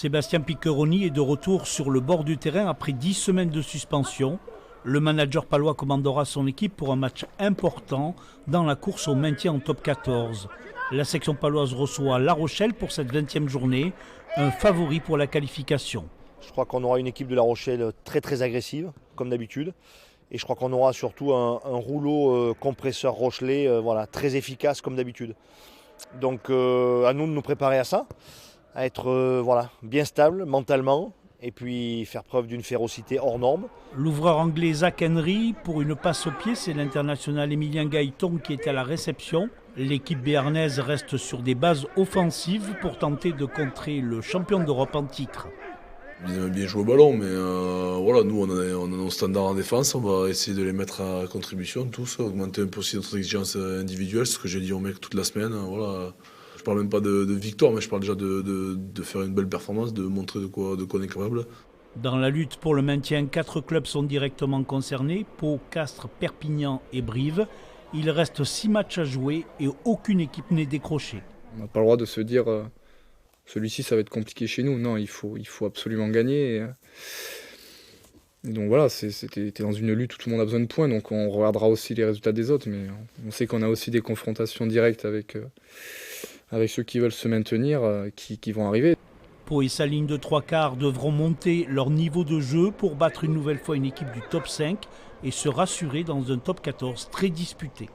Sébastien Piccheroni est de retour sur le bord du terrain après 10 semaines de suspension. Le manager palois commandera son équipe pour un match important dans la course au maintien en top 14. La section paloise reçoit La Rochelle pour cette 20e journée, un favori pour la qualification. Je crois qu'on aura une équipe de La Rochelle très agressive, comme d'habitude. Et je crois qu'on aura surtout un rouleau compresseur rochelais très efficace, comme d'habitude. Donc à nous de nous préparer à ça, à être bien stable mentalement et puis faire preuve d'une férocité hors norme. L'ouvreur anglais Zach Henry, pour une passe au pied, c'est l'international Emilien Gaëton qui est à la réception. L'équipe béarnaise reste sur des bases offensives pour tenter de contrer le champion d'Europe en titre. Ils aiment bien jouer au ballon, mais nous on a nos standards en défense, on va essayer de les mettre à contribution tous, augmenter un peu aussi notre exigence individuelle, c'est ce que j'ai dit aux mecs toute la semaine. Je parle même pas de victoire, mais je parle déjà de faire une belle performance, de montrer de quoi on est capable. Dans la lutte pour le maintien, 4 clubs sont directement concernés, Pau, Castres, Perpignan et Brive. Il reste 6 matchs à jouer et aucune équipe n'est décrochée. On n'a pas le droit de se dire celui-ci ça va être compliqué chez nous. Non, il faut absolument gagner. Et donc voilà, t'es dans une lutte où tout le monde a besoin de points, donc on regardera aussi les résultats des autres, mais on sait qu'on a aussi des confrontations directes avec ceux qui veulent se maintenir, qui vont arriver. Pau et sa ligne de 3/4 devront monter leur niveau de jeu pour battre une nouvelle fois une équipe du top 5 et se rassurer dans un top 14 très disputé.